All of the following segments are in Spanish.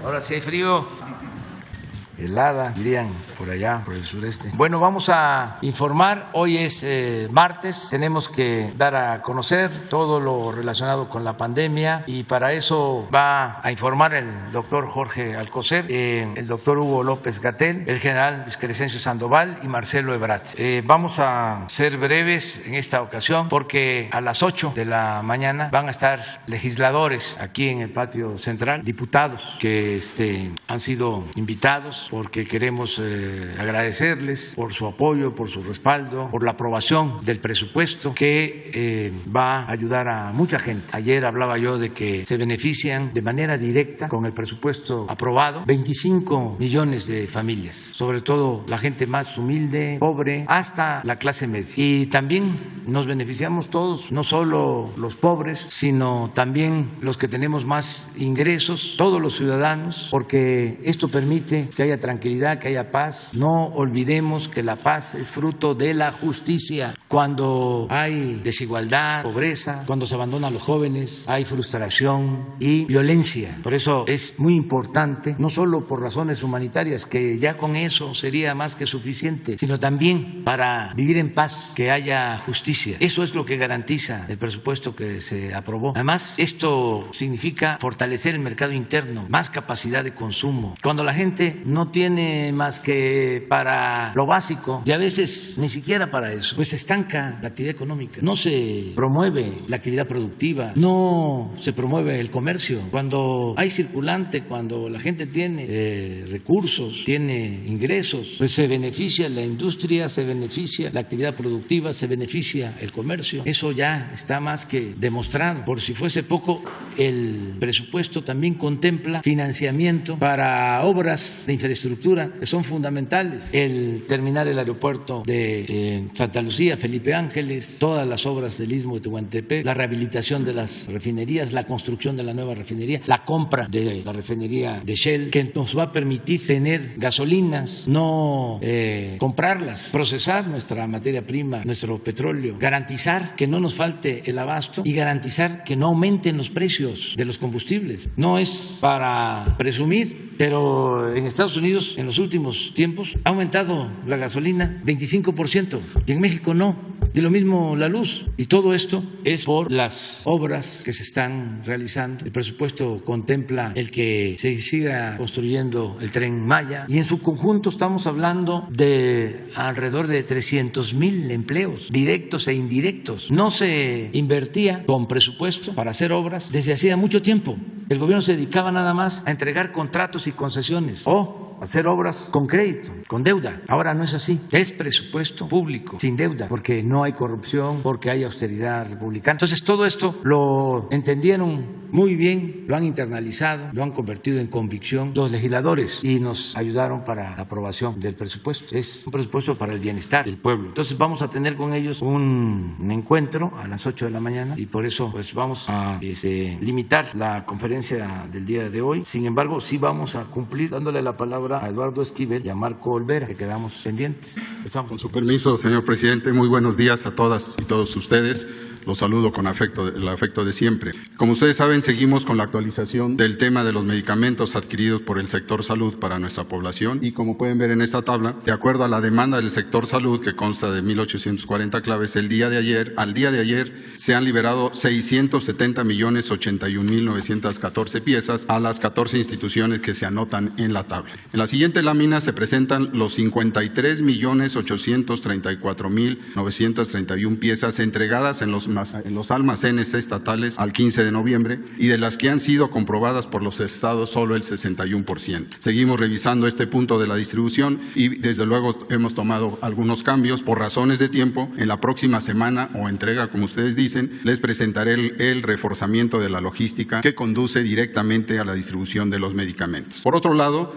Ahora sí hay frío. Helada, dirían por allá, por el sureste. Bueno, vamos a informar. Hoy es martes. Tenemos que dar a conocer todo lo relacionado con la pandemia y para eso va a informar el doctor Jorge Alcocer, el doctor Hugo López-Gatell, el general Luis Crescencio Sandoval y Marcelo Ebrard. Vamos a ser breves en esta ocasión porque a las 8 de la mañana van a estar legisladores aquí en el patio central, diputados que han sido invitados porque queremos agradecerles por su apoyo, por su respaldo, por la aprobación del presupuesto que va a ayudar a mucha gente. Ayer hablaba yo de que se benefician de manera directa con el presupuesto aprobado 25 millones de familias, sobre todo la gente más humilde, pobre, hasta la clase media. Y también nos beneficiamos todos, no solo los pobres, sino también los que tenemos más ingresos, todos los ciudadanos, porque esto permite que haya tranquilidad, que haya paz. No olvidemos que la paz es fruto de la justicia. Cuando hay desigualdad, pobreza, cuando se abandonan a los jóvenes, hay frustración y violencia. Por eso es muy importante, no solo por razones humanitarias, que ya con eso sería más que suficiente, sino también para vivir en paz, que haya justicia. Eso es lo que garantiza el presupuesto que se aprobó. Además, esto significa fortalecer el mercado interno, más capacidad de consumo. Cuando la gente no tiene más que para lo básico y a veces ni siquiera para eso, pues se estanca la actividad económica, no se promueve la actividad productiva, no se promueve el comercio. Cuando hay circulante, cuando la gente tiene recursos, tiene ingresos, pues se beneficia la industria, se beneficia la actividad productiva, se beneficia el comercio. Eso ya está más que demostrado. Por si fuese poco, el presupuesto también contempla financiamiento para obras de infraestructura que son fundamentales, el terminar el aeropuerto de Santa Lucía, Felipe Ángeles, todas las obras del Istmo de Tehuantepec, la rehabilitación de las refinerías, la construcción de la nueva refinería, la compra de la refinería de Shell, que nos va a permitir tener gasolinas, no comprarlas, procesar nuestra materia prima, nuestro petróleo, garantizar que no nos falte el abasto y garantizar que no aumenten los precios de los combustibles. No es para presumir, pero en Estados Unidos en los últimos tiempos ha aumentado la gasolina 25% y en México no. Y lo mismo la luz. Y todo esto es por las obras que se están realizando. El presupuesto contempla el que se siga construyendo el Tren Maya y en su conjunto estamos hablando de alrededor de 300,000 empleos directos e indirectos. No se invertía con presupuesto para hacer obras desde hacía mucho tiempo. El gobierno se dedicaba nada más a entregar contratos y concesiones o hacer obras con crédito, con deuda. Ahora no es así, es presupuesto público, sin deuda, porque no hay corrupción, porque hay austeridad republicana. Entonces todo esto lo entendieron muy bien, lo han internalizado, lo han convertido en convicción los legisladores y nos ayudaron para la aprobación del presupuesto. Es un presupuesto para el bienestar del pueblo. Entonces vamos a tener con ellos un encuentro a las 8 de la mañana y por eso pues vamos a limitar la conferencia del día de hoy. Sin embargo, sí vamos a cumplir dándole la palabra a Eduardo Esquivel y a Marco Olvera, que quedamos pendientes. Estamos. Con su permiso, señor presidente, muy buenos días a todas y todos ustedes. Los saludo con el afecto de siempre. Como ustedes saben, seguimos con la actualización del tema de los medicamentos adquiridos por el sector salud para nuestra población y como pueden ver en esta tabla, de acuerdo a la demanda del sector salud, que consta de 1,840 claves, al día de ayer se han liberado 670,081,914 piezas a las 14 instituciones que se anotan en la tabla. En la siguiente lámina se presentan los 53,834,931 piezas entregadas en los almacenes estatales al 15 de noviembre y de las que han sido comprobadas por los estados solo el 61%. Seguimos revisando este punto de la distribución y desde luego hemos tomado algunos cambios por razones de tiempo. En la próxima semana o entrega, como ustedes dicen, les presentaré el reforzamiento de la logística que conduce directamente a la distribución de los medicamentos. Por otro lado,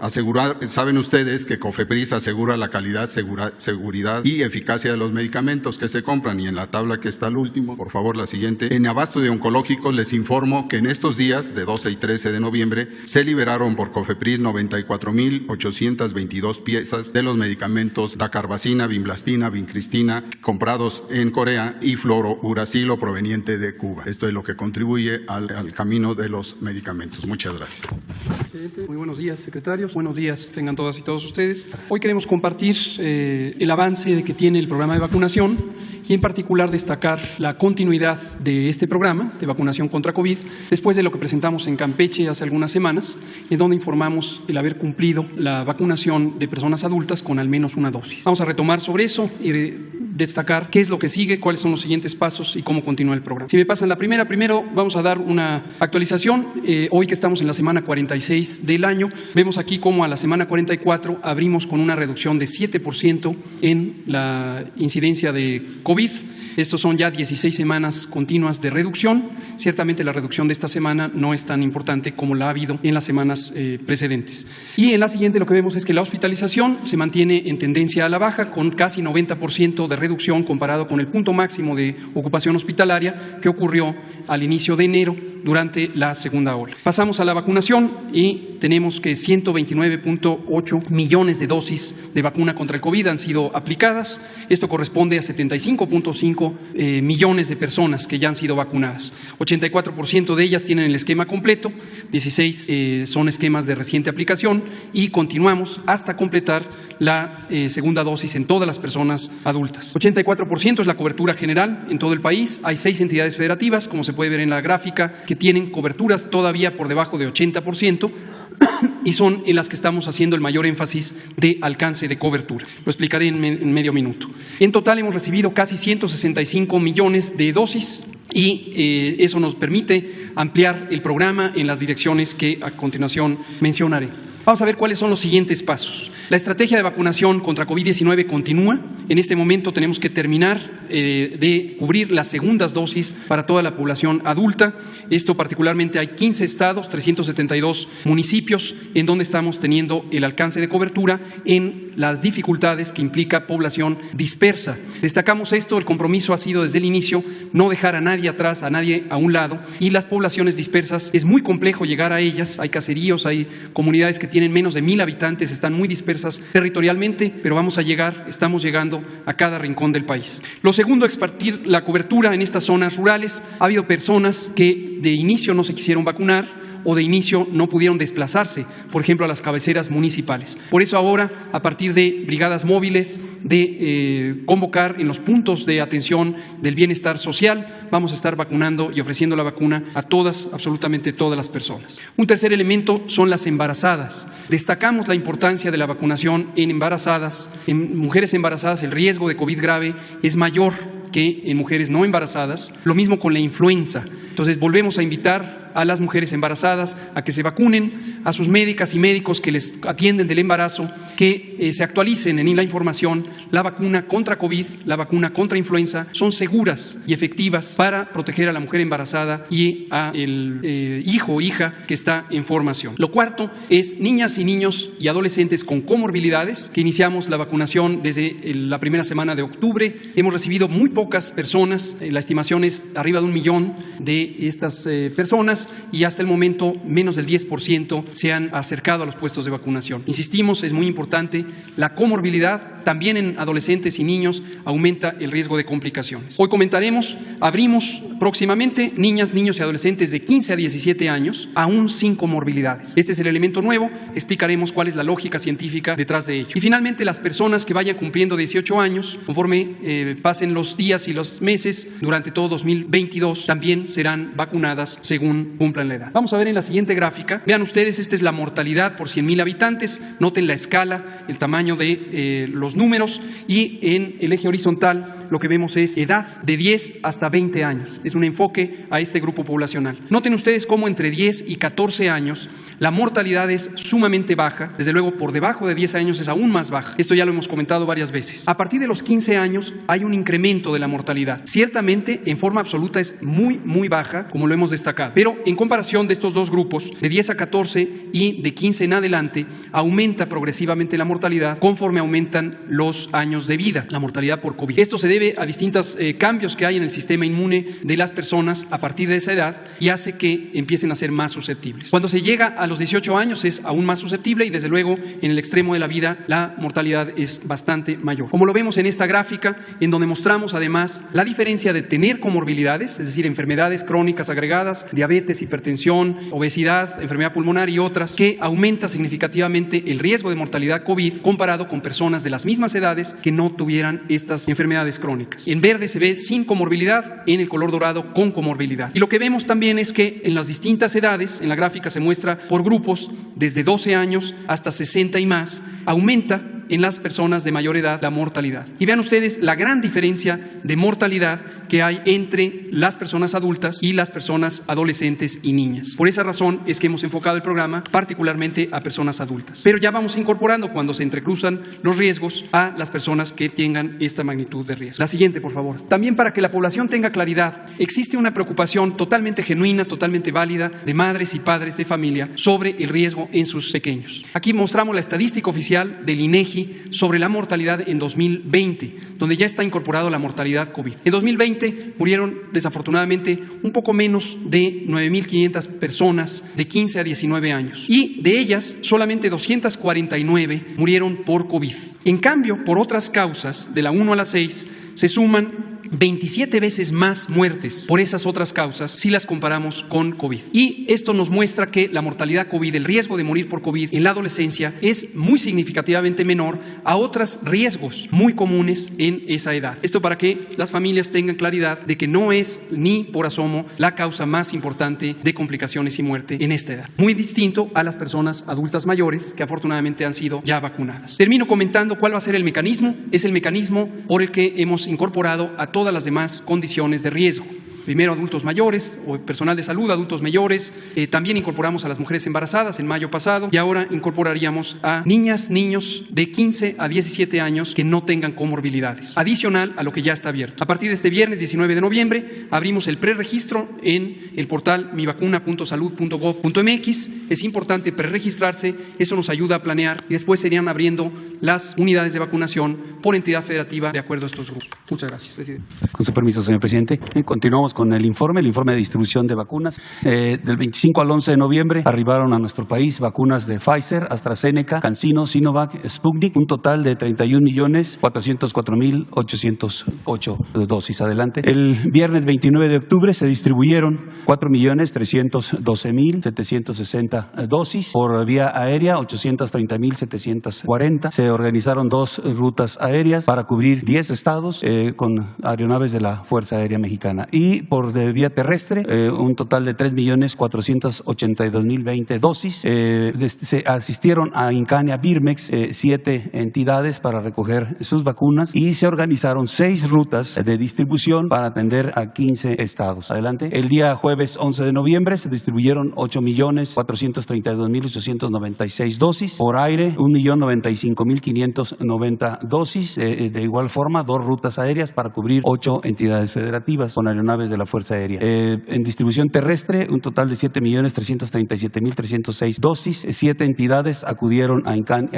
saben ustedes que COFEPRIS asegura la calidad, seguridad y eficacia de los medicamentos que se compran. Y en la tabla que está al último, por favor, la siguiente. En abasto de oncológicos les informo que en estos días de 12 y 13 de noviembre se liberaron por COFEPRIS 94,822 piezas de los medicamentos dacarbazina, vimblastina, vincristina comprados en Corea y fluorouracilo proveniente de Cuba. Esto es lo que contribuye al camino de los medicamentos. Muchas gracias. Presidente, muy buenos días, secretarios. Buenos días tengan todas y todos ustedes. Hoy queremos compartir el avance que tiene el programa de vacunación y en particular destacar la continuidad de este programa de vacunación contra COVID después de lo que presentamos en Campeche hace algunas semanas, en donde informamos el haber cumplido la vacunación de personas adultas con al menos una dosis. Vamos a retomar sobre eso y destacar qué es lo que sigue, cuáles son los siguientes pasos y cómo continúa el programa. Si me pasan la primero vamos a dar una actualización. Hoy que estamos en la semana 46 del año, vemos aquí cómo a la semana 44 abrimos con una reducción de 7% en la incidencia de COVID. Estos son ya 16 semanas continuas de reducción. Ciertamente la reducción de esta semana no es tan importante como la ha habido en las semanas precedentes. Y en la siguiente lo que vemos es que la hospitalización se mantiene en tendencia a la baja con casi 90% de reducción comparado con el punto máximo de ocupación hospitalaria que ocurrió al inicio de enero durante la segunda ola. Pasamos a la vacunación y tenemos que 129.8 millones de dosis de vacuna contra el COVID han sido aplicadas. Esto corresponde a 75.5 millones de personas que ya han sido vacunadas. 84% de ellas tienen el esquema completo, 16 son esquemas de reciente aplicación y continuamos hasta completar la segunda dosis en todas las personas adultas. 84% es la cobertura general en todo el país. Hay 6 entidades federativas, como se puede ver en la gráfica, que tienen coberturas todavía por debajo de 80% y son en las que estamos haciendo el mayor énfasis de alcance de cobertura. Lo explicaré en medio minuto. En total hemos recibido casi 165 millones de dosis y eso nos permite ampliar el programa en las direcciones que a continuación mencionaré. Vamos a ver cuáles son los siguientes pasos. La estrategia de vacunación contra COVID-19 continúa. En este momento tenemos que terminar de cubrir las segundas dosis para toda la población adulta. Esto particularmente hay 15 estados, 372 municipios en donde estamos teniendo el alcance de cobertura en las dificultades que implica población dispersa. Destacamos esto, el compromiso ha sido desde el inicio no dejar a nadie atrás, a nadie a un lado, y las poblaciones dispersas es muy complejo llegar a ellas. Hay caseríos, hay comunidades que tienen menos de 1,000 habitantes, están muy dispersas territorialmente, pero estamos llegando a cada rincón del país. Lo segundo, expandir la cobertura en estas zonas rurales. Ha habido personas que de inicio no se quisieron vacunar o de inicio no pudieron desplazarse, por ejemplo, a las cabeceras municipales. Por eso ahora, a partir de brigadas móviles, de convocar en los puntos de atención del bienestar social, vamos a estar vacunando y ofreciendo la vacuna a todas, absolutamente todas las personas. Un tercer elemento son las embarazadas. Destacamos la importancia de la vacunación en embarazadas. En mujeres embarazadas el riesgo de COVID grave es mayor que en mujeres no embarazadas, lo mismo con la influenza. Entonces volvemos a invitar a las mujeres embarazadas a que se vacunen, a sus médicas y médicos que les atienden del embarazo, que se actualicen en la información. La vacuna contra COVID, la vacuna contra influenza son seguras y efectivas para proteger a la mujer embarazada y al hijo o hija que está en formación. Lo cuarto es niñas y niños y adolescentes con comorbilidades, que iniciamos la vacunación desde la primera semana de octubre. Hemos recibido muy pocas personas, la estimación es arriba de 1 millón de estas personas y hasta el momento menos del 10% se han acercado a los puestos de vacunación. Insistimos, es muy importante, la comorbilidad también en adolescentes y niños aumenta el riesgo de complicaciones. Hoy comentaremos, abrimos próximamente niñas, niños y adolescentes de 15 a 17 años, aún sin comorbilidades. Este es el elemento nuevo, explicaremos cuál es la lógica científica detrás de ello. Y finalmente, las personas que vayan cumpliendo 18 años, conforme pasen los días y los meses, durante todo 2022, también serán vacunadas según cumplan la edad. Vamos a ver en la siguiente gráfica. Vean ustedes, esta es la mortalidad por 100,000 habitantes. Noten la escala, el tamaño de los números, y en el eje horizontal lo que vemos es edad de 10 hasta 20 años. Es un enfoque a este grupo poblacional. Noten ustedes cómo entre 10 y 14 años la mortalidad es sumamente baja. Desde luego, por debajo de 10 años es aún más baja. Esto ya lo hemos comentado varias veces. A partir de los 15 años hay un incremento de la mortalidad. Ciertamente, en forma absoluta es muy baja. baja, como lo hemos destacado. Pero en comparación de estos dos grupos, de 10 a 14 y de 15 en adelante, aumenta progresivamente la mortalidad conforme aumentan los años de vida, la mortalidad por COVID. Esto se debe a distintos cambios que hay en el sistema inmune de las personas a partir de esa edad y hace que empiecen a ser más susceptibles. Cuando se llega a los 18 años es aún más susceptible y desde luego en el extremo de la vida la mortalidad es bastante mayor. Como lo vemos en esta gráfica, en donde mostramos además la diferencia de tener comorbilidades, es decir, enfermedades crónicas agregadas, diabetes, hipertensión, obesidad, enfermedad pulmonar y otras, que aumenta significativamente el riesgo de mortalidad COVID comparado con personas de las mismas edades que no tuvieran estas enfermedades crónicas. En verde se ve sin comorbilidad, en el color dorado con comorbilidad. Y lo que vemos también es que en las distintas edades, en la gráfica se muestra por grupos, desde 12 años hasta 60 y más, aumenta en las personas de mayor edad la mortalidad. Y vean ustedes la gran diferencia de mortalidad que hay entre las personas adultas y las personas adolescentes y niñas. Por esa razón es que hemos enfocado el programa particularmente a personas adultas. Pero ya vamos incorporando cuando se entrecruzan los riesgos a las personas que tengan esta magnitud de riesgo. La siguiente, por favor. También para que la población tenga claridad, existe una preocupación totalmente genuina, totalmente válida de madres y padres de familia sobre el riesgo en sus pequeños. Aquí mostramos la estadística oficial del INEGI sobre la mortalidad en 2020, donde ya está incorporado la mortalidad COVID. En 2020 murieron desafortunadamente un poco menos de 9.500 personas de 15 a 19 años y de ellas solamente 249 murieron por COVID. En cambio, por otras causas, de la 1 a la 6, se suman 27 veces más muertes por esas otras causas si las comparamos con COVID. Y esto nos muestra que la mortalidad COVID, el riesgo de morir por COVID en la adolescencia es muy significativamente menor a otros riesgos muy comunes en esa edad. Esto para que las familias tengan claridad de que no es ni por asomo la causa más importante de complicaciones y muerte en esta edad. Muy distinto a las personas adultas mayores que afortunadamente han sido ya vacunadas. Termino comentando cuál va a ser el mecanismo. Es el mecanismo por el que hemos incorporado a todas las demás condiciones de riesgo. Primero adultos mayores o personal de salud, adultos mayores, también incorporamos a las mujeres embarazadas en mayo pasado y ahora incorporaríamos a niñas, niños de 15 a 17 años que no tengan comorbilidades, adicional a lo que ya está abierto. A partir de este viernes 19 de noviembre abrimos el preregistro en el portal mivacuna.salud.gov.mx. Es importante preregistrarse, eso nos ayuda a planear y después serían abriendo las unidades de vacunación por entidad federativa de acuerdo a estos grupos. Muchas gracias, presidente. Con su permiso, señor presidente. Continuamos con el informe de distribución de vacunas. Del 25 al 11 de noviembre arribaron a nuestro país vacunas de Pfizer, AstraZeneca, CanSino, Sinovac, Sputnik, un total de 31.404.808 dosis. Adelante. El viernes 29 de octubre se distribuyeron 4.312.760 dosis. Por vía aérea, 830.740. Se organizaron 2 rutas aéreas para cubrir 10 estados con aeronaves de la Fuerza Aérea Mexicana. Y por de vía terrestre, un total de 3.482.020 dosis. Se asistieron a Incania Birmex 7 entidades para recoger sus vacunas y se organizaron 6 rutas de distribución para atender a 15 estados. Adelante. El día jueves 11 de noviembre se distribuyeron 8.432.896 dosis. Por aire, 1.095.590 dosis. De igual forma, 2 rutas aéreas para cubrir 8 entidades federativas con aeronaves de la Fuerza Aérea. En distribución terrestre, un total de 7.337.306 dosis. 7 entidades acudieron a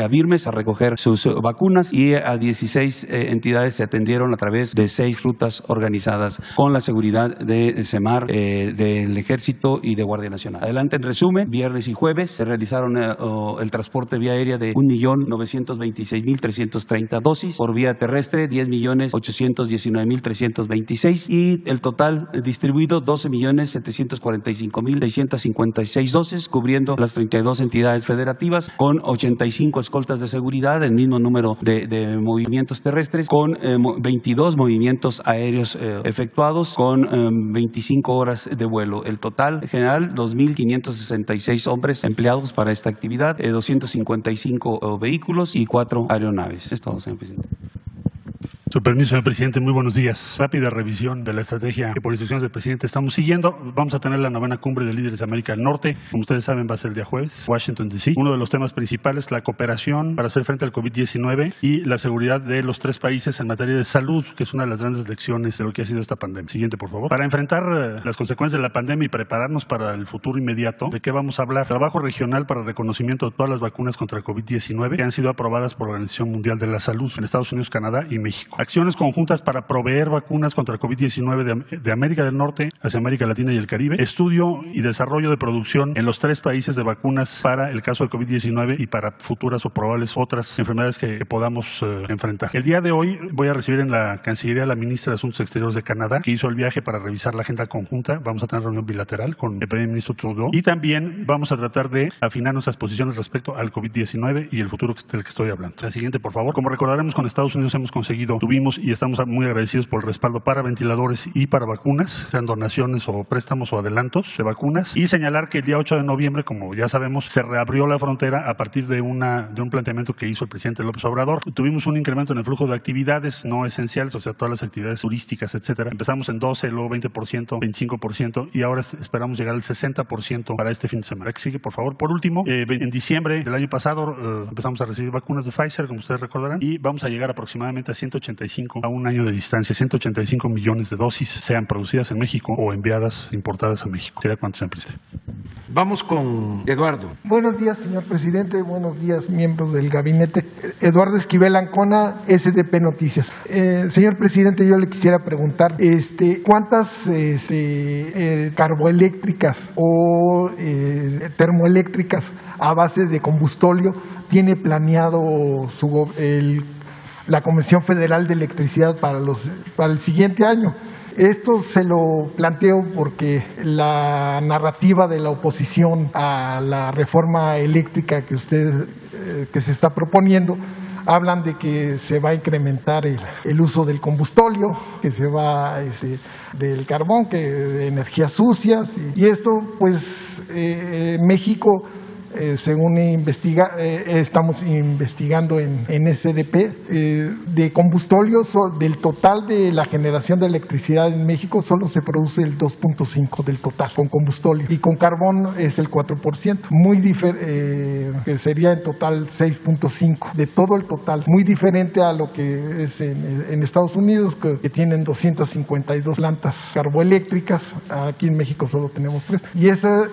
Birmes a recoger sus vacunas y a 16 entidades se atendieron a través de 6 rutas organizadas con la seguridad de CEMAR, del Ejército y de Guardia Nacional. Adelante, en resumen, viernes y jueves se realizaron el transporte vía aérea de 1.926.330 dosis. Por vía terrestre, 10.819.326 y el total distribuido 12.745.656 dosis, cubriendo las 32 entidades federativas con 85 escoltas de seguridad, el mismo número de movimientos terrestres, con 22 movimientos aéreos efectuados, con 25 horas de vuelo. El total general, 2.566 hombres empleados para esta actividad, 255 vehículos y 4 aeronaves. Es todo, señor presidente. Su permiso, señor presidente, muy buenos días. Rápida revisión de la estrategia que por instrucciones del presidente estamos siguiendo. Vamos a tener la 9ª Cumbre de Líderes de América del Norte. Como ustedes saben, va a ser el día jueves, Washington, D.C. Uno de los temas principales, la cooperación para hacer frente al COVID-19 y la seguridad de los 3 países en materia de salud, que es una de las grandes lecciones de lo que ha sido esta pandemia. Siguiente, por favor. Para enfrentar las consecuencias de la pandemia y prepararnos para el futuro inmediato, ¿de qué vamos a hablar? Trabajo regional para el reconocimiento de todas las vacunas contra el COVID-19 que han sido aprobadas por la Organización Mundial de la Salud en Estados Unidos, Canadá y México. Acciones conjuntas para proveer vacunas contra el COVID-19 de América del Norte hacia América Latina y el Caribe. Estudio y desarrollo de producción en los 3 países de vacunas para el caso del COVID-19 y para futuras o probables otras enfermedades que podamos enfrentar. El día de hoy voy a recibir en la Cancillería a la ministra de Asuntos Exteriores de Canadá, que hizo el viaje para revisar la agenda conjunta. Vamos a tener reunión bilateral con el primer ministro Trudeau y también vamos a tratar de afinar nuestras posiciones respecto al COVID-19 y el futuro del que estoy hablando. La siguiente, por favor. Como recordaremos, con Estados Unidos tuvimos y estamos muy agradecidos por el respaldo para ventiladores y para vacunas, sean donaciones o préstamos o adelantos de vacunas. Y señalar que el día 8 de noviembre, como ya sabemos, se reabrió la frontera a partir de un planteamiento que hizo el presidente López Obrador. Tuvimos un incremento en el flujo de actividades no esenciales, o sea, todas las actividades turísticas, etcétera. Empezamos en 12, luego 20%, 25% y ahora esperamos llegar al 60% para este fin de semana. Sigue, por favor. Por último, en diciembre del año pasado empezamos a recibir vacunas de Pfizer, como ustedes recordarán, y vamos a llegar aproximadamente a 185 a un año de distancia, 185 millones de dosis sean producidas en México o enviadas, importadas a México. ¿Sería cuánto, señor presidente? Vamos con Eduardo. Buenos días, señor presidente. Buenos días, miembros del gabinete. Eduardo Esquivel Ancona, SDP Noticias. Señor presidente, yo le quisiera preguntar, ¿cuántas carboeléctricas o termoeléctricas a base de combustóleo tiene planeado la Comisión Federal de Electricidad para el siguiente año? Esto se lo planteo porque la narrativa de la oposición a la reforma eléctrica que se está proponiendo hablan de que se va a incrementar el uso del combustóleo, que se va del carbón, que de energías sucias y esto pues México según estamos investigando en SDP, de combustóleo, del total de la generación de electricidad en México, solo se produce el 2.5% del total con combustóleo, y con carbón es el 4%, que sería en total 6.5% de todo el total, muy diferente a lo que es en Estados Unidos, que tienen 252 plantas carboeléctricas. Aquí en México solo tenemos 3, y esas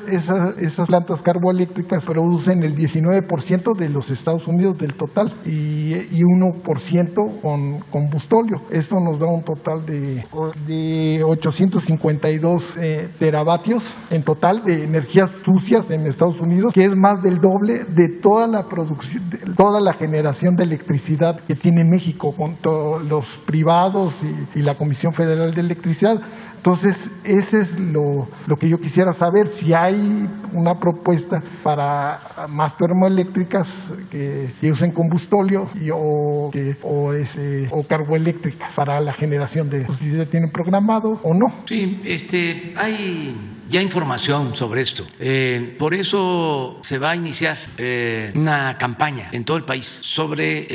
plantas carboeléctricas producen el 19% de los Estados Unidos del total y 1% con combustóleo. Esto nos da un total de 852 teravatios en total de energías sucias en Estados Unidos, que es más del doble de toda la producción, toda la generación de electricidad que tiene México, con todos los privados y la Comisión Federal de Electricidad. Entonces, ese es lo que yo quisiera saber, si hay una propuesta para más termoeléctricas que usen combustóleo o carboeléctricas para la generación de, si se tienen programado o no. Sí, hay ya información sobre esto. Por eso se va a iniciar una campaña en todo el país sobre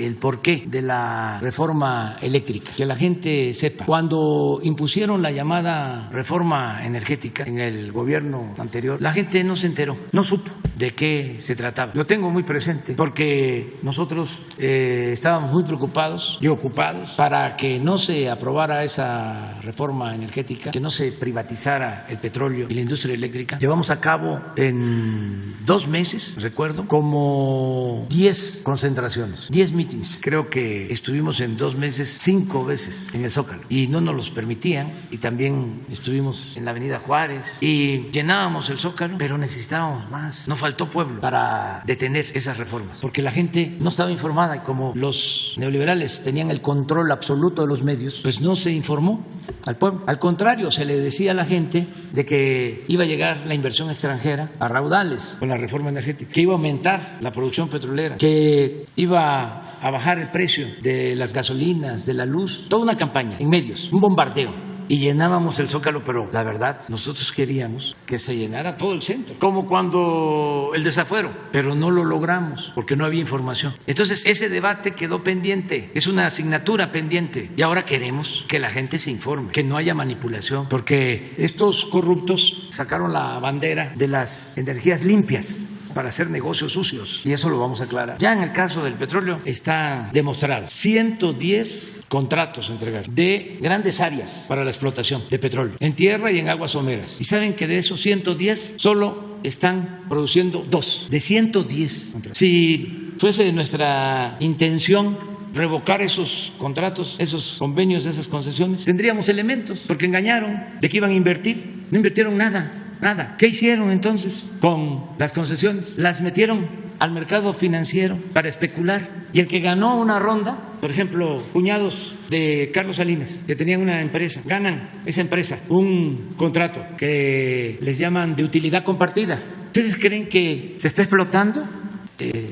el porqué de la reforma eléctrica, que la gente sepa. Cuando impusieron la llamada reforma energética en el gobierno anterior, la gente no se enteró, no supo de qué se trataba. Lo tengo muy presente porque nosotros estábamos muy preocupados y ocupados para que no se aprobara esa reforma energética, que no se privatizara el petróleo y la industria eléctrica. Llevamos a cabo en 2 meses, recuerdo, como 10 concentraciones, 10 meetings. Creo que estuvimos en 2 meses 5 veces en el Zócalo y no nos los permitían, y también estuvimos en la Avenida Juárez y llenábamos el Zócalo, pero necesitábamos más. No faltó pueblo para detener esas reformas, porque la gente no estaba informada, y como los neoliberales tenían el control absoluto de los medios, pues no se informó al pueblo. Al contrario, se le decía a la gente de que iba a llegar la inversión extranjera a raudales con la reforma energética, que iba a aumentar la producción petrolera, que iba a bajar el precio de las gasolinas, de la luz, toda una campaña en medios, un bombardeo. y llenábamos el Zócalo, pero la verdad, nosotros queríamos que se llenara todo el centro, como cuando el desafuero, pero no lo logramos porque no había información. Entonces, ese debate quedó pendiente, es una asignatura pendiente, y ahora queremos que la gente se informe, que no haya manipulación, porque estos corruptos sacaron la bandera de las energías limpias para hacer negocios sucios, y eso lo vamos a aclarar. Ya en el caso del petróleo está demostrado, 110 contratos entregaron de grandes áreas para la explotación de petróleo, en tierra y en aguas someras. Y saben que de esos 110 solo están produciendo 2 de 110 contratos. Si fuese nuestra intención revocar esos contratos, esos convenios, esas concesiones, tendríamos elementos, porque engañaron de que iban a invertir, no invirtieron nada. Nada. ¿Qué hicieron entonces con las concesiones? Las metieron al mercado financiero para especular. Y el que ganó una ronda, por ejemplo, cuñados de Carlos Salinas, que tenían una empresa, ganan esa empresa un contrato que les llaman de utilidad compartida. ¿Ustedes creen que se está explotando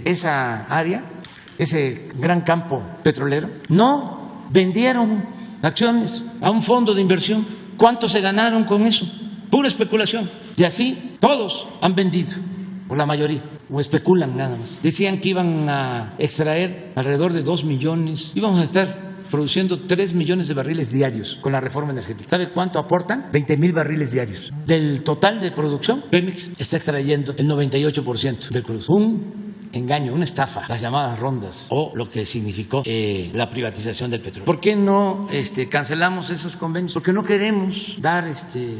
esa área, ese gran campo petrolero? No, vendieron acciones a un fondo de inversión. ¿Cuánto se ganaron con eso? Pura especulación. Y así todos han vendido, o la mayoría, o especulan nada más. Decían que iban a extraer alrededor de 2 millones, íbamos a estar produciendo 3 millones de barriles diarios con la reforma energética. ¿Sabe cuánto aportan? 20,000 barriles diarios. Del total de producción, Pemex está extrayendo el 98% del crudo. Un engaño, una estafa, las llamadas rondas, o lo que significó la privatización del petróleo. ¿Por qué no cancelamos esos convenios? Porque no queremos dar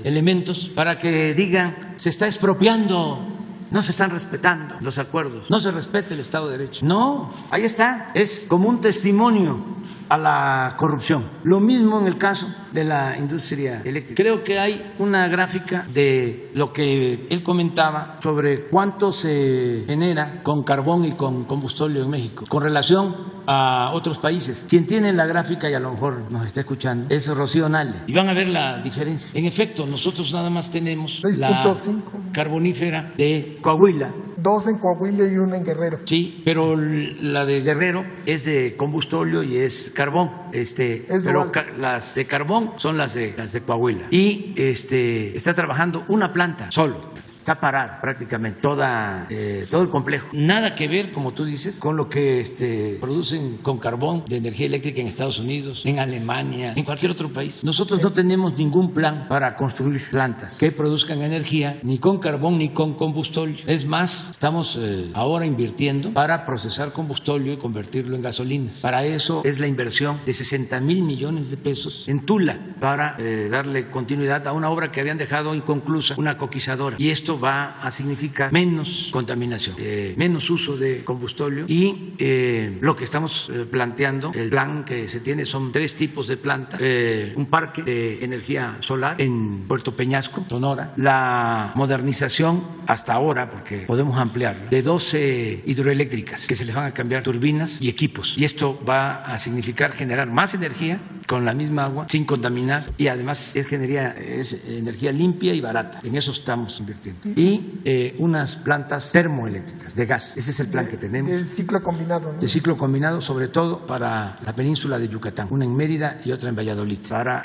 elementos para que digan se está expropiando, no se están respetando los acuerdos, no se respeta el Estado de Derecho. No, ahí está, es como un testimonio a la corrupción. Lo mismo en el caso de la industria eléctrica. Creo que hay una gráfica de lo que él comentaba sobre cuánto se genera con carbón y con combustible en México con relación a otros países. Quien tiene la gráfica y a lo mejor nos está escuchando es Rocío Nale, y van a ver la diferencia. En efecto, nosotros nada más tenemos 6.5. la carbonífera de Coahuila. 2 en Coahuila y 1 en Guerrero. Sí, pero la de Guerrero es de combustible y es carbón. Pero las de carbón son las de Coahuila. Y está trabajando una planta solo. Está parada prácticamente todo el complejo. Nada que ver, como tú dices, con lo que producen con carbón de energía eléctrica en Estados Unidos, en Alemania, en cualquier otro país. Nosotros no tenemos ningún plan para construir plantas que produzcan energía ni con carbón ni con combustible. Es más, estamos ahora invirtiendo para procesar combustible y convertirlo en gasolinas. Para eso es la inversión de 60,000 millones de pesos en Tula para darle continuidad a una obra que habían dejado inconclusa, una coquizadora. Y esto va a significar menos contaminación, menos uso de combustible, y lo que estamos planteando, el plan que se tiene son 3 tipos de planta, un parque de energía solar en Puerto Peñasco, Sonora, la modernización hasta ahora, porque podemos ampliarlo, de 12 hidroeléctricas que se les van a cambiar turbinas y equipos, y esto va a significar generar más energía con la misma agua sin contaminar, y además es energía limpia y barata. En eso estamos invirtiendo. Y unas plantas termoeléctricas de gas. Ese es el plan que tenemos. De ciclo combinado, ¿no? De ciclo combinado, sobre todo para la península de Yucatán, una en Mérida y otra en Valladolid, para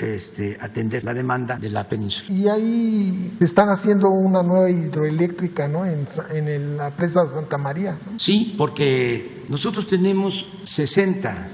atender la demanda de la península. Y ahí están haciendo una nueva hidroeléctrica, ¿no? En la presa de Santa María, ¿no? Sí, porque nosotros tenemos 60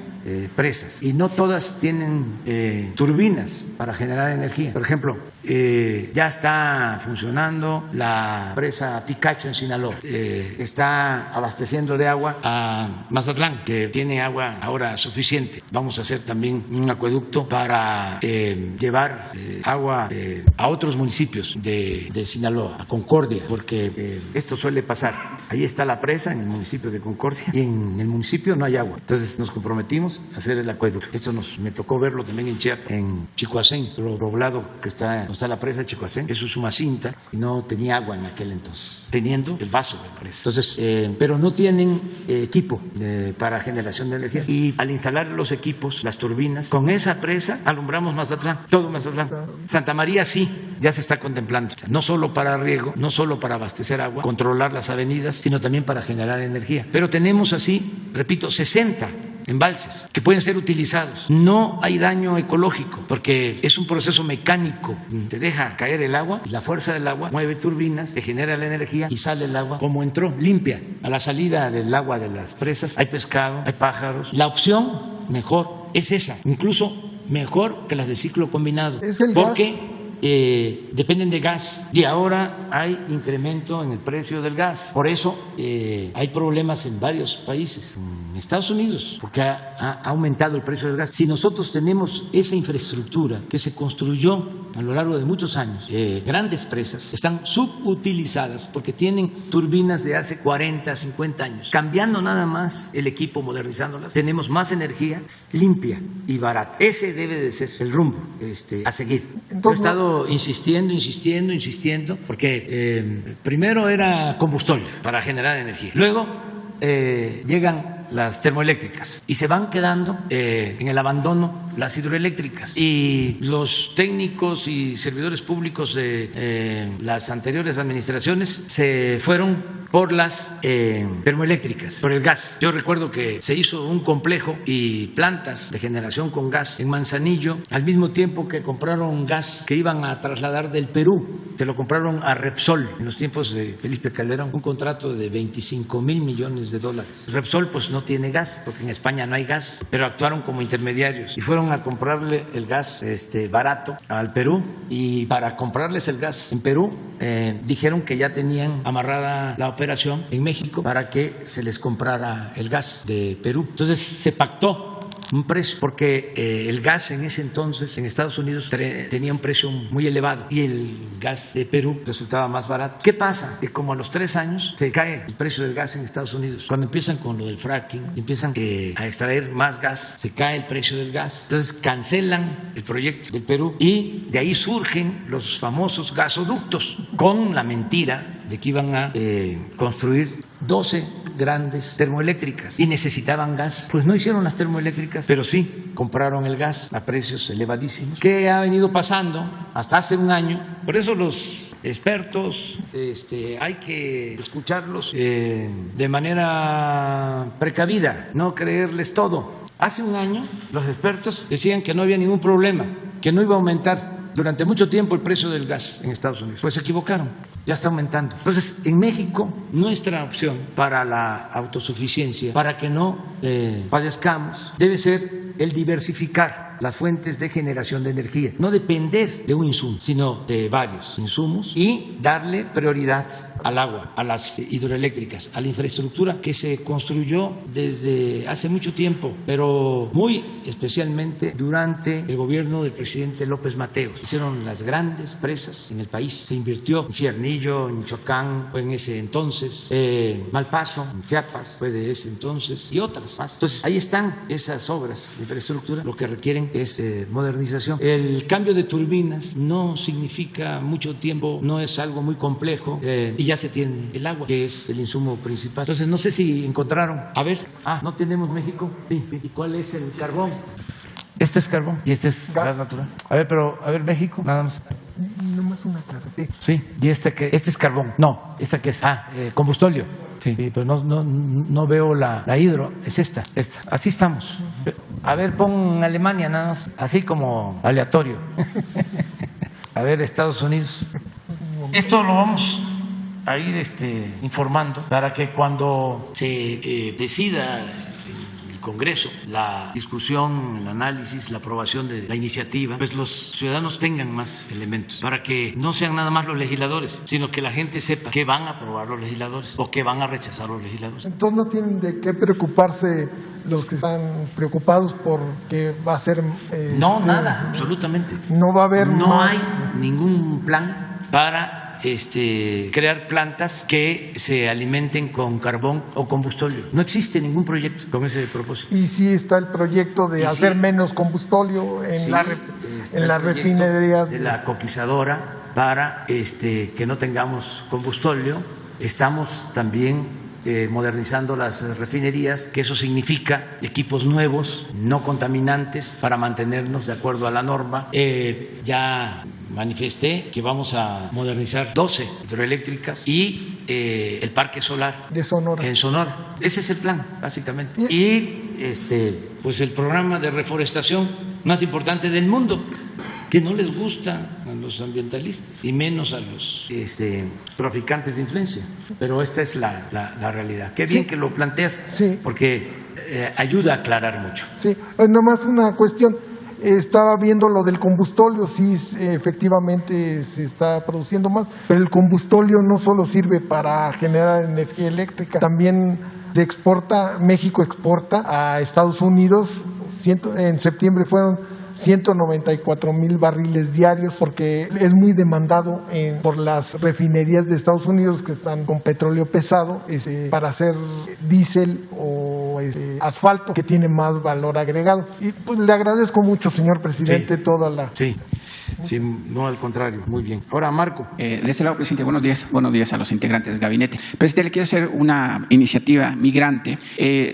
presas y no todas tienen turbinas para generar energía. Por ejemplo, ya está funcionando la presa Picacho en Sinaloa, está abasteciendo de agua a Mazatlán, que tiene agua ahora suficiente. Vamos a hacer también un acueducto para llevar agua a otros municipios de Sinaloa, a Concordia, porque esto suele pasar. Ahí está la presa en el municipio de Concordia y en el municipio no hay agua. Entonces nos comprometimos a hacer el acueducto. Esto me tocó verlo también en Chiapas, en Chicoacén, el poblado que está la presa de Chicoacén. Eso es Umacinta, y no tenía agua en aquel entonces, teniendo el vaso de la presa. Entonces, pero no tienen equipo para generación de energía. Y al instalar los equipos, las turbinas, con esa presa alumbramos Mazatlán, todo Mazatlán. Santa María sí, ya se está contemplando, no solo para riego, no solo para abastecer agua, controlar las avenidas, sino también para generar energía. Pero tenemos así, repito, 60 embalses que pueden ser utilizados. No hay daño ecológico porque es un proceso mecánico. Te deja caer el agua y la fuerza del agua mueve turbinas, se genera la energía y sale el agua como entró, limpia. A la salida del agua de las presas hay pescado, hay pájaros. La opción mejor es esa, incluso mejor que las de ciclo combinado, porque dependen de gas y ahora hay incremento en el precio del gas. Por eso hay problemas en varios países, en Estados Unidos, porque ha aumentado el precio del gas. Si nosotros tenemos esa infraestructura que se construyó a lo largo de muchos años, grandes presas están subutilizadas porque tienen turbinas de hace 40, 50 años. Cambiando nada más el equipo, modernizándolas, tenemos más energía limpia y barata. Ese debe de ser el rumbo a seguir. Yo he estado insistiendo, porque primero era combustible para generar energía. Luego llegan las termoeléctricas y se van quedando en el abandono las hidroeléctricas, y los técnicos y servidores públicos de las anteriores administraciones se fueron por las termoeléctricas, por el gas. Yo recuerdo que se hizo un complejo y plantas de generación con gas en Manzanillo, al mismo tiempo que compraron gas que iban a trasladar del Perú. Se lo compraron a Repsol en los tiempos de Felipe Calderón, un contrato de $25,000 millones. Repsol pues no tiene gas porque en España no hay gas, pero actuaron como intermediarios y fueron a comprarle el gas barato al Perú, y para comprarles el gas en Perú dijeron que ya tenían amarrada la operación en México para que se les comprara el gas de Perú. Entonces se pactó un precio, porque el gas en ese entonces en Estados Unidos tenía un precio muy elevado y el gas de Perú resultaba más barato. ¿Qué pasa? Que como a los 3 años se cae el precio del gas en Estados Unidos. Cuando empiezan con lo del fracking, empiezan a extraer más gas, se cae el precio del gas. Entonces cancelan el proyecto del Perú y de ahí surgen los famosos gasoductos, con la mentira de que iban a construir 12 grandes termoeléctricas y necesitaban gas. Pues no hicieron las termoeléctricas, pero sí compraron el gas a precios elevadísimos. ¿Qué ha venido pasando hasta hace un año? Por eso los expertos hay que escucharlos de manera precavida, no creerles todo. Hace un año los expertos decían que no había ningún problema, que no iba a aumentar durante mucho tiempo el precio del gas en Estados Unidos. Pues se equivocaron, ya está aumentando. Entonces, en México, nuestra opción para la autosuficiencia, para que no padezcamos, debe ser el diversificar las fuentes de generación de energía. No depender de un insumo, sino de varios insumos, y darle prioridad al agua, a las hidroeléctricas, a la infraestructura que se construyó desde hace mucho tiempo, pero muy especialmente durante el gobierno del presidente López Mateos. Hicieron las grandes presas en el país, se invirtió en Fiernillo, en Michoacán, fue en ese entonces, Malpaso, en Chiapas, fue de ese entonces, y otras más. Entonces, ahí están esas obras de infraestructura, lo que requieren es modernización. El cambio de turbinas no significa mucho tiempo, no es algo muy complejo, y ya se tiene el agua, que es el insumo principal. Entonces, no sé si encontraron. A ver, ¿no tenemos México? Sí. ¿Y cuál es el carbón? Este es carbón y este es gas natural. A ver, México, nada más. Nomás una carretera. Sí, y este es carbón. No, esta que es combustóleo. Sí, pero no veo la hidro, es esta. Así estamos. A ver, pon Alemania nada más, así como aleatorio. A ver, Estados Unidos. Esto lo vamos a ir informando para que cuando se decida en el Congreso la discusión, el análisis, la aprobación de la iniciativa, pues los ciudadanos tengan más elementos, para que no sean nada más los legisladores, sino que la gente sepa qué van a aprobar los legisladores o qué van a rechazar los legisladores. Entonces no tienen de qué preocuparse los que están preocupados por que va a ser... No, nada, absolutamente. No va a haber... No hay ningún plan para crear plantas que se alimenten con carbón o combustóleo. No existe ningún proyecto con ese propósito. Y sí está el proyecto de hacer menos combustóleo en la refinería de la coquizadora para que no tengamos combustóleo. Estamos también modernizando las refinerías, que eso significa equipos nuevos, no contaminantes, para mantenernos de acuerdo a la norma. Ya manifesté que vamos a modernizar 12 hidroeléctricas y el parque solar de Sonora. En Sonora. Ese es el plan, básicamente. Y pues el programa de reforestación más importante del mundo, que no les gusta a los ambientalistas y menos a los traficantes de influencia. Pero esta es la realidad. Qué bien que lo planteas, porque ayuda a aclarar mucho. Sí, nomás una cuestión. Estaba viendo lo del combustóleo, sí, efectivamente se está produciendo más, pero el combustóleo no solo sirve para generar energía eléctrica, también se exporta, México exporta a Estados Unidos, en septiembre fueron 194,000 barriles diarios, porque es muy demandado por las refinerías de Estados Unidos que están con petróleo pesado para hacer diésel o asfalto, que tiene más valor agregado. Y pues le agradezco mucho, señor presidente, toda la... Sí, no, al contrario, muy bien. Ahora, Marco. De ese lado, presidente, buenos días a los integrantes del gabinete. Presidente, le quiero hacer una iniciativa migrante.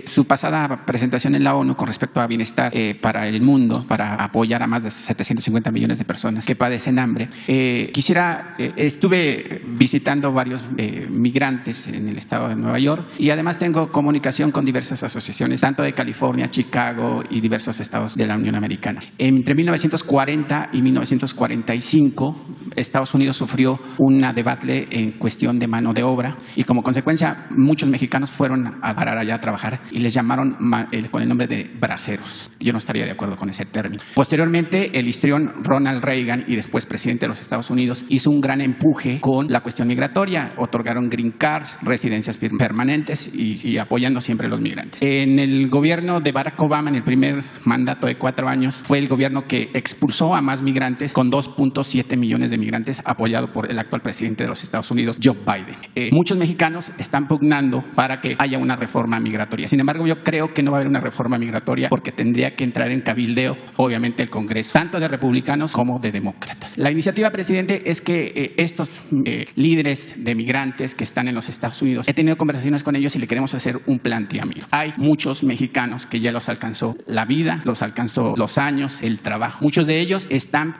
Su pasada presentación en la ONU con respecto a bienestar para el mundo, para apoyar a más de 750 millones de personas que padecen hambre. Estuve visitando varios migrantes en el estado de Nueva York y además tengo comunicación con diversas asociaciones, tanto de California, Chicago y diversos estados de la Unión Americana. Entre 1940 y 1945, Estados Unidos sufrió una debacle en cuestión de mano de obra y como consecuencia muchos mexicanos fueron a parar allá a trabajar y les llamaron con el nombre de braceros. Yo no estaría de acuerdo con ese término. Posteriormente, el histrión Ronald Reagan y después presidente de los Estados Unidos hizo un gran empuje con la cuestión migratoria. Otorgaron green cards, residencias permanentes y apoyando siempre a los migrantes. En el gobierno de Barack Obama, en el primer mandato de 4 años, fue el gobierno que expulsó a más migrantes con 2.7 millones de migrantes apoyado por el actual presidente de los Estados Unidos, Joe Biden. Muchos mexicanos están pugnando para que haya una reforma migratoria. Sin embargo, yo creo que no va a haber una reforma migratoria porque tendría que entrar en cabildeo, obviamente, el Congreso, tanto de republicanos como de demócratas. La iniciativa, presidente, es que estos líderes de migrantes que están en los Estados Unidos, he tenido conversaciones con ellos y le queremos hacer un planteamiento. Hay muchos mexicanos que ya los alcanzó la vida, los alcanzó los años, el trabajo. Muchos de ellos están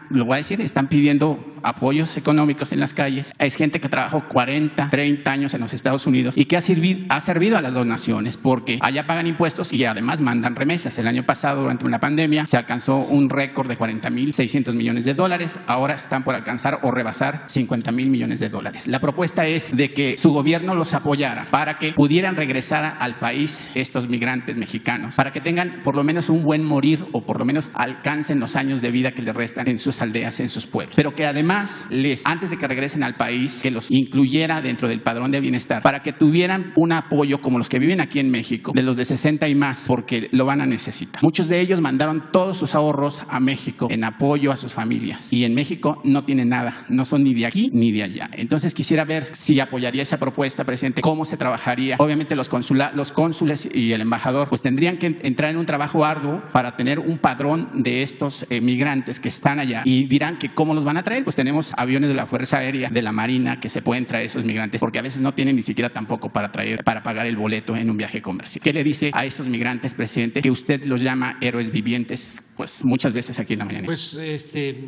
pidiendo apoyos económicos en las calles. Es gente que trabajó 40, 30 años en los Estados Unidos y que ha servido a las donaciones porque allá pagan impuestos y además mandan remesas. El año pasado, durante una pandemia, se alcanzó un récord de 40.600 millones de dólares. Ahora están por alcanzar o rebasar 50.000 millones de dólares. La propuesta es de que su gobierno los apoyara para que pudieran regresar al país estos migrantes mexicanos, para que tengan por lo menos un buen morir o por lo menos alcancen los años de vida que les restan en sus aldeas, en sus pueblos. Pero que además, antes de que regresen al país, que los incluyera dentro del padrón de bienestar, para que tuvieran un apoyo como los que viven aquí en México, de los de 60 y más, porque lo van a necesitar. Muchos de ellos mandaron todos sus ahorros a México en apoyo a sus familias y en México no tienen nada, no son ni de aquí ni de allá. Entonces quisiera ver si apoyaría esa propuesta, presidente, cómo se trabajaría. Obviamente los cónsules y el embajador pues tendrían que entrar en un trabajo arduo para tener un padrón de estos migrantes que están allá y dirán que cómo los van a traer. Pues tenemos aviones de la Fuerza Aérea, de la Marina, que se pueden traer esos migrantes porque a veces no tienen ni siquiera tampoco para pagar el boleto en un viaje comercial. ¿Qué le dice a esos migrantes, presidente, que usted los llama héroes vivientes? Pues muchas veces aquí en la mañana. Pues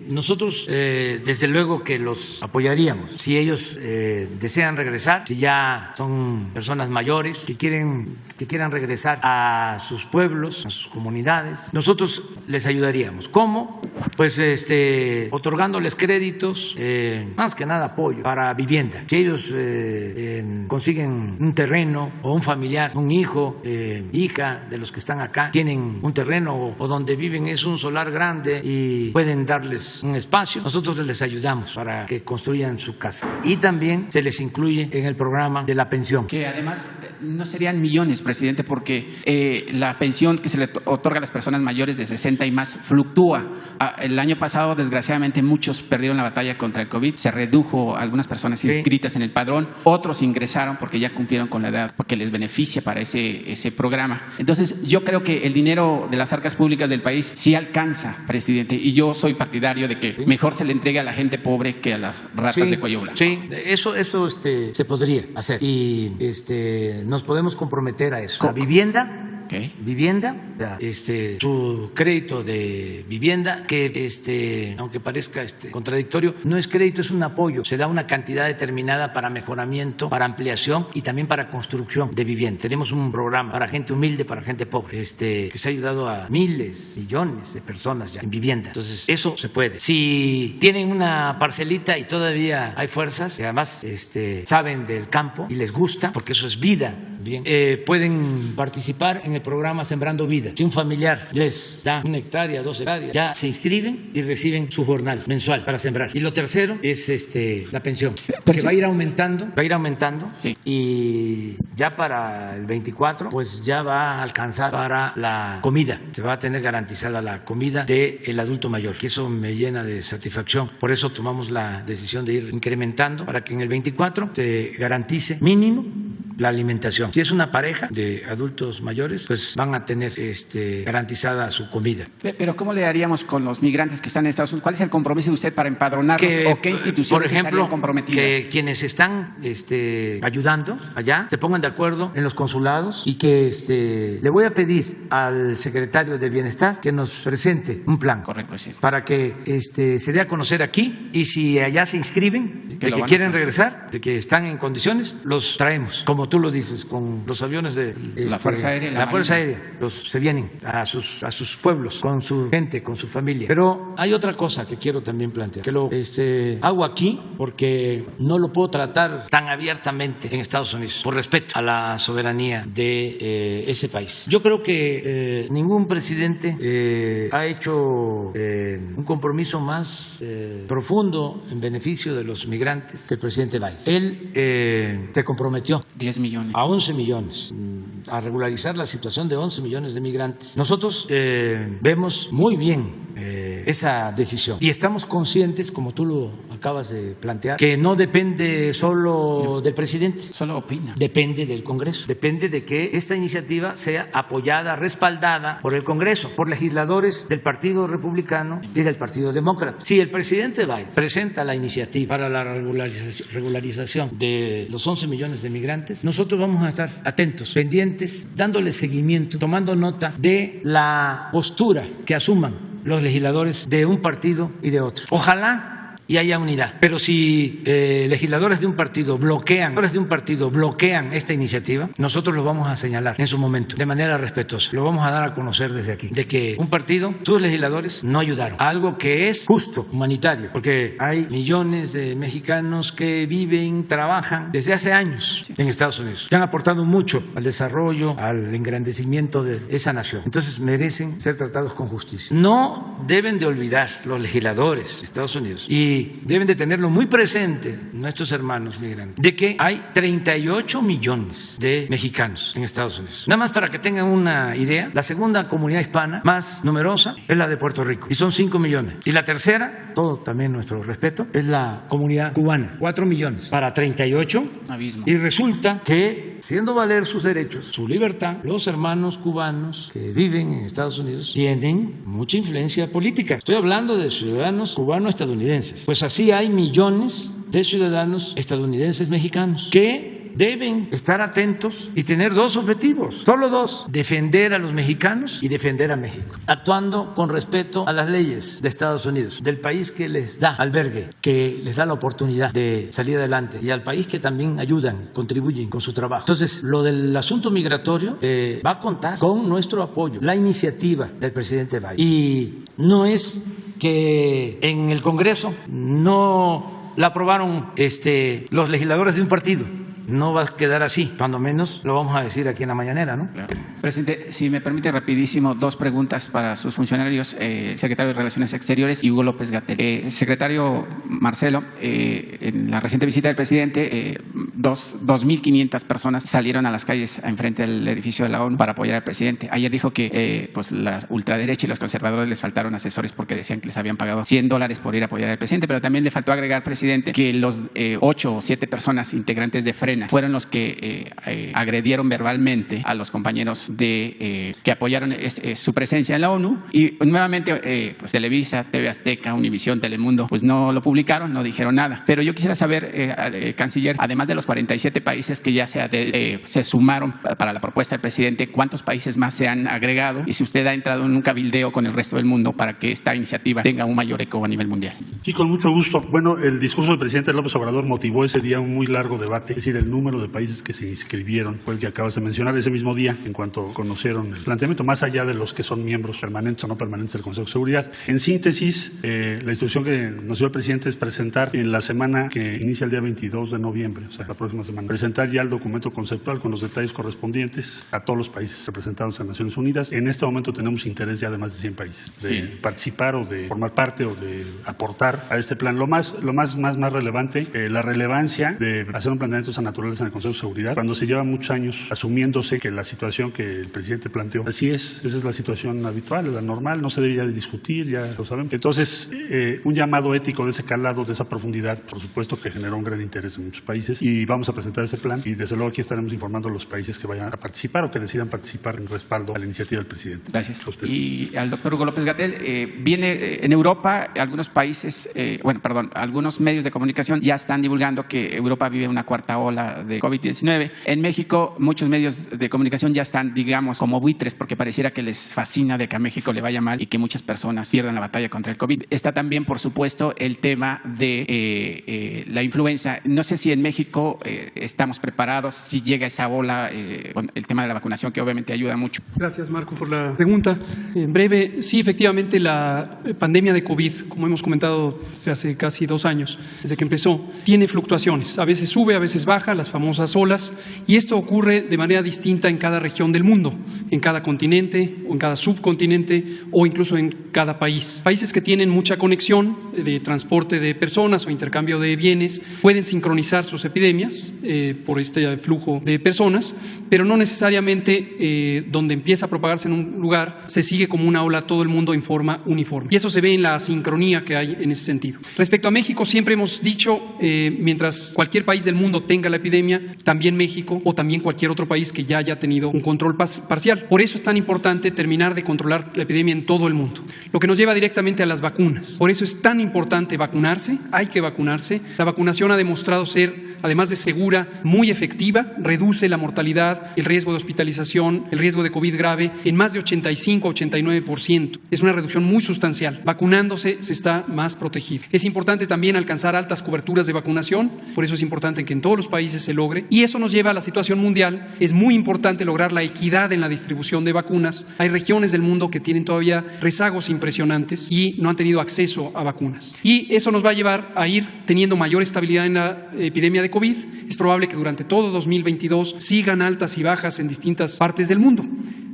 nosotros desde luego que los apoyaríamos si ellos desean regresar, si ya son personas mayores que quieran regresar a sus pueblos, a sus comunidades. Nosotros les ayudaríamos. ¿Cómo? Pues otorgándoles créditos, más que nada apoyo para vivienda. Si ellos consiguen un terreno o un familiar, un hijo, hija de los que están acá, tienen un terreno o donde viven es un solar grande y pueden darles un espacio, nosotros les ayudamos para que construyan su casa. Y también se les incluye en el programa de la pensión. Que además no serían millones, presidente, porque la pensión que se le otorga a las personas mayores de 60 y más fluctúa. El año pasado, desgraciadamente, muchos perdieron la batalla contra el COVID, se redujo algunas personas inscritas en el padrón, otros ingresaron porque ya cumplieron con la edad, porque les beneficia para ese programa. Entonces, yo creo que el dinero de las arcas públicas del país sí alcanza, presidente, y yo soy partidario de que mejor se le entregue a la gente pobre que a las ratas de cuello blanco. Sí, eso se podría hacer y nos podemos comprometer a eso. La vivienda vivienda, su crédito de vivienda, que aunque parezca contradictorio, no es crédito, es un apoyo. Se da una cantidad determinada para mejoramiento, para ampliación y también para construcción de vivienda. Tenemos un programa para gente humilde, para gente pobre, que se ha ayudado a miles, millones de personas ya en vivienda. Entonces, eso se puede. Si tienen una parcelita y todavía hay fuerzas, que además saben del campo y les gusta, porque eso es vida, bien, pueden participar en el programa Sembrando Vida. Si un familiar les da 1 hectárea, 2 hectáreas, ya se inscriben y reciben su jornal mensual para sembrar. Y lo tercero es la pensión, que va a ir aumentando, Sí. Y ya para el 24, pues ya va a alcanzar para la comida. Se va a tener garantizada la comida del adulto mayor, que eso me llena de satisfacción. Por eso tomamos la decisión de ir incrementando para que en el 24 se garantice mínimo la alimentación. Si es una pareja de adultos mayores, pues van a tener garantizada su comida. Pero ¿cómo le haríamos con los migrantes que están en Estados Unidos? ¿Cuál es el compromiso de usted para empadronarlos o qué instituciones por ejemplo, estarían comprometidas? Que quienes están ayudando allá se pongan de acuerdo en los consulados y que le voy a pedir al secretario de Bienestar que nos presente un plan. Correcto, sí. Para que se dé a conocer aquí, y si allá se inscriben, de que quieren regresar, de que están en condiciones, los traemos, como tú lo dices, con los aviones de la Fuerza Aérea. La Fuerza Aérea. Se vienen a sus pueblos, con su gente, con su familia. Pero hay otra cosa que quiero también plantear, que lo hago aquí porque no lo puedo tratar tan abiertamente en Estados Unidos, por respeto a la soberanía de ese país. Yo creo que ningún presidente ha hecho un compromiso más profundo en beneficio de los migrantes que el presidente Biden. Él se comprometió 10 millones. a 11 millones, a regularizar la situación de 11 millones de migrantes. Nosotros vemos muy bien esa decisión y estamos conscientes, como tú lo acabas de plantear, que no depende solo del presidente. Solo opina. Depende del Congreso, depende de que esta iniciativa sea apoyada, respaldada por el Congreso, por legisladores del Partido Republicano y del Partido Demócrata. Si el presidente Biden presenta la iniciativa para la regularización de los 11 millones de migrantes, nosotros vamos a estar atentos, pendientes, dándole seguimiento, tomando nota de la postura que asuman los legisladores de un partido y de otro. Ojalá y haya unidad. Pero si legisladores de un partido bloquean esta iniciativa, nosotros lo vamos a señalar en su momento, de manera respetuosa. Lo vamos a dar a conocer desde aquí, de que un partido, sus legisladores, no ayudaron a algo que es justo, humanitario, porque hay millones de mexicanos que viven, trabajan desde hace años en Estados Unidos, que han aportado mucho al desarrollo, al engrandecimiento de esa nación. Entonces merecen ser tratados con justicia. No deben de olvidar los legisladores de Estados Unidos y deben de tenerlo muy presente nuestros hermanos migrantes, de que hay 38 millones de mexicanos en Estados Unidos. Nada más para que tengan una idea, la segunda comunidad hispana más numerosa es la de Puerto Rico, y son 5 millones. Y la tercera, todo también nuestro respeto, es la comunidad cubana, 4 millones para 38. Abismo. Y resulta que, siendo valer sus derechos, su libertad, los hermanos cubanos que viven en Estados Unidos tienen mucha influencia política. Estoy hablando de ciudadanos cubanos-estadounidenses. Pues así hay millones de ciudadanos estadounidenses mexicanos que deben estar atentos y tener 2 objetivos, solo 2: defender a los mexicanos y defender a México, actuando con respeto a las leyes de Estados Unidos, del país que les da albergue, que les da la oportunidad de salir adelante, y al país que también ayudan, contribuyen con su trabajo. Entonces, lo del asunto migratorio va a contar con nuestro apoyo, la iniciativa del presidente Biden, y no es que en el Congreso no la aprobaron los legisladores de un partido. No va a quedar así, cuando menos lo vamos a decir aquí en la mañanera, ¿no? Claro. Presidente, si me permite rapidísimo, 2 preguntas para sus funcionarios, secretario de Relaciones Exteriores y Hugo López-Gatell. Secretario Marcelo, en la reciente visita del presidente, 2.500 personas salieron a las calles enfrente del edificio de la ONU para apoyar al presidente. Ayer dijo que pues la ultraderecha y los conservadores les faltaron asesores porque decían que les habían pagado $100 por ir a apoyar al presidente, pero también le faltó agregar, presidente, que los 8 o 7 personas integrantes de Frena fueron los que agredieron verbalmente a los compañeros que apoyaron su presencia en la ONU. Y nuevamente pues Televisa, TV Azteca, Univisión, Telemundo pues no lo publicaron, no dijeron nada. Pero yo quisiera saber, canciller, además de los 47 países que ya se sumaron para la propuesta del presidente, ¿cuántos países más se han agregado? Y si usted ha entrado en un cabildeo con el resto del mundo para que esta iniciativa tenga un mayor eco a nivel mundial. Sí, con mucho gusto. Bueno, el discurso del presidente López Obrador motivó ese día un muy largo debate, es decir, el número de países que se inscribieron fue el que acabas de mencionar ese mismo día, en cuanto conocieron el planteamiento, más allá de los que son miembros permanentes o no permanentes del Consejo de Seguridad. En síntesis, la instrucción que nos dio el presidente es presentar en la semana que inicia el día 22 de noviembre, o sea, la próxima semana, presentar ya el documento conceptual con los detalles correspondientes a todos los países representados en Naciones Unidas. En este momento tenemos interés ya de más de 100 países de participar o de formar parte o de aportar a este plan. Lo más relevante, la relevancia de hacer un planteamiento de esa naturaleza en el Consejo de Seguridad, cuando se lleva muchos años asumiéndose que la situación que el presidente planteó, así es, esa es la situación habitual, la normal, no se debería de discutir, ya lo sabemos. Entonces, un llamado ético de ese calado, de esa profundidad, por supuesto que generó un gran interés en muchos países, y vamos a presentar ese plan, y desde luego aquí estaremos informando a los países que vayan a participar o que decidan participar en respaldo a la iniciativa del presidente. Gracias. Y al doctor Hugo López Gatell, viene en Europa, algunos países, algunos medios de comunicación ya están divulgando que Europa vive una cuarta ola de COVID-19. En México, muchos medios de comunicación ya están, digamos, como buitres, porque pareciera que les fascina de que a México le vaya mal y que muchas personas pierdan la batalla contra el COVID. Está también, por supuesto, el tema de la influenza. No sé si en México estamos preparados, si llega esa ola, con el tema de la vacunación, que obviamente ayuda mucho. Gracias, Marco, por la pregunta. En breve, sí, efectivamente, la pandemia de COVID, como hemos comentado desde hace casi 2 años, desde que empezó, tiene fluctuaciones. A veces sube, a veces baja, las famosas olas, y esto ocurre de manera distinta en cada región del mundo, en cada continente o en cada subcontinente o incluso en cada país. Países que tienen mucha conexión de transporte de personas o intercambio de bienes pueden sincronizar sus epidemias por este flujo de personas, pero no necesariamente donde empieza a propagarse en un lugar se sigue como una ola todo el mundo en forma uniforme. Y eso se ve en la sincronía que hay en ese sentido. Respecto a México, siempre hemos dicho, mientras cualquier país del mundo tenga la epidemia, también México o también cualquier otro país que ya haya tenido un control parcial. Por eso es tan importante terminar de controlar la epidemia en todo el mundo, lo que nos lleva directamente a las vacunas. Por eso es tan importante vacunarse, hay que vacunarse. La vacunación ha demostrado ser, además de segura, muy efectiva, reduce la mortalidad, el riesgo de hospitalización, el riesgo de COVID grave en más de 85 a 89%. Es una reducción muy sustancial. Vacunándose se está más protegido. Es importante también alcanzar altas coberturas de vacunación, por eso es importante que en todos los países se logre, y eso nos lleva a la situación mundial. Es muy importante lograr la equidad en la distribución de vacunas. Hay regiones del mundo que tienen todavía rezagos impresionantes y no han tenido acceso a vacunas. Y eso nos va a llevar a ir teniendo mayor estabilidad en la epidemia de COVID. Es probable que durante todo 2022 sigan altas y bajas en distintas partes del mundo.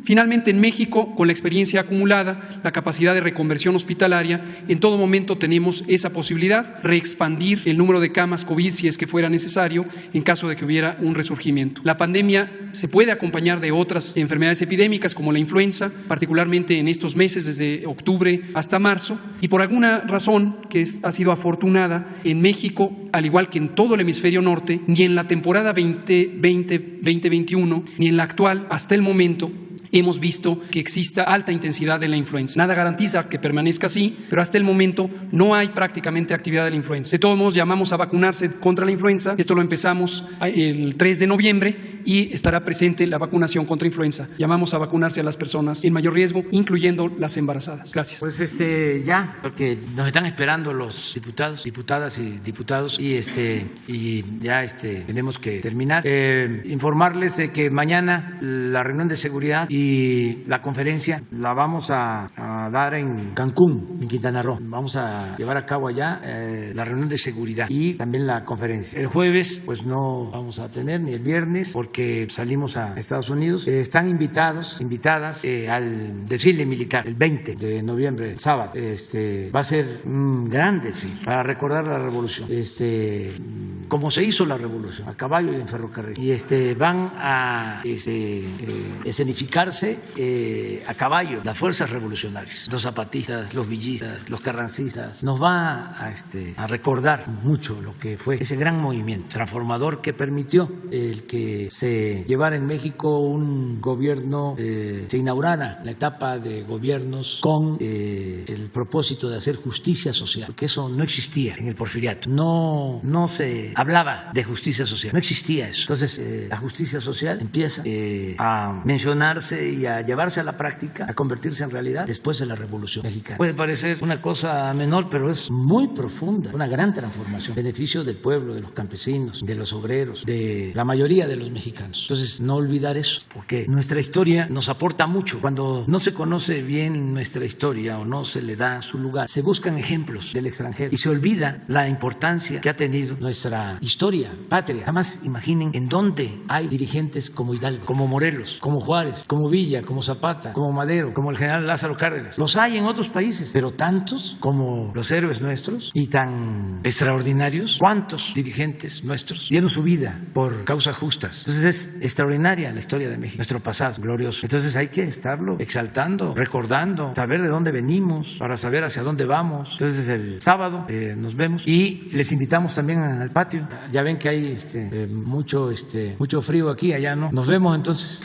Finalmente, en México, con la experiencia acumulada, la capacidad de reconversión hospitalaria, en todo momento tenemos esa posibilidad, reexpandir el número de camas COVID si es que fuera necesario, en caso de que hubiera un resurgimiento. La pandemia se puede acompañar de otras enfermedades epidémicas como la influenza, particularmente en estos meses desde octubre hasta marzo, y por alguna razón que ha sido afortunada, en México, al igual que en todo el hemisferio norte, ni en la temporada 2020-2021, ni en la actual, hasta el momento, hemos visto que exista alta intensidad de la influenza. Nada garantiza que permanezca así, pero hasta el momento no hay prácticamente actividad de la influenza. De todos modos, llamamos a vacunarse contra la influenza. Esto lo empezamos el 3 de noviembre y estará presente la vacunación contra influenza. Llamamos a vacunarse a las personas en mayor riesgo, incluyendo las embarazadas. Gracias. Pues ya, porque nos están esperando los diputados, diputadas y diputados y ya tenemos que terminar. Informarles de que mañana la reunión de seguridad y la conferencia la vamos a dar en Cancún, en Quintana Roo. Vamos a llevar a cabo allá la reunión de seguridad y también la conferencia. El jueves pues no vamos a tener, ni el viernes, porque salimos a Estados Unidos. Están invitadas al desfile militar el 20 de noviembre, el sábado. Va a ser un gran desfile para recordar la revolución, como se hizo la revolución, a caballo y en ferrocarril. Y van a escenificarse a caballo las fuerzas revolucionarias, los zapatistas, los villistas, los carrancistas. Nos va a recordar mucho lo que fue ese gran movimiento transformador que permitió el que se llevara en México un gobierno, se inaugurara la etapa de gobiernos con el propósito de hacer justicia social, porque eso no existía en el porfiriato. No se hablaba de justicia social, no existía eso. Entonces, la justicia social empieza a mencionarse y a llevarse a la práctica, a convertirse en realidad después de la Revolución Mexicana. Puede parecer una cosa menor, pero es muy profunda, una gran transformación, beneficio del pueblo, de los campesinos, de los obreros, de la mayoría de los mexicanos. Entonces, no olvidar eso, porque nuestra historia nos aporta mucho. Cuando no se conoce bien nuestra historia o no se le da su lugar, se buscan ejemplos del extranjero y se olvida la importancia que ha tenido nuestra historia, patria. Jamás imaginen en dónde hay dirigentes como Hidalgo, como Morelos, como Juárez, como Villa, como Zapata, como Madero, como el general Lázaro Cárdenas. Los hay en otros países, pero tantos como los héroes nuestros y tan extraordinarios. ¿Cuántos dirigentes nuestros dieron su vida por causas justas? Entonces es extraordinaria la historia de México, nuestro pasado glorioso. Entonces hay que estarlo exaltando, recordando, saber de dónde venimos para saber hacia dónde vamos. Entonces el sábado nos vemos y les invitamos también al patio. Ya ven que hay mucho frío aquí, allá no. Nos vemos entonces.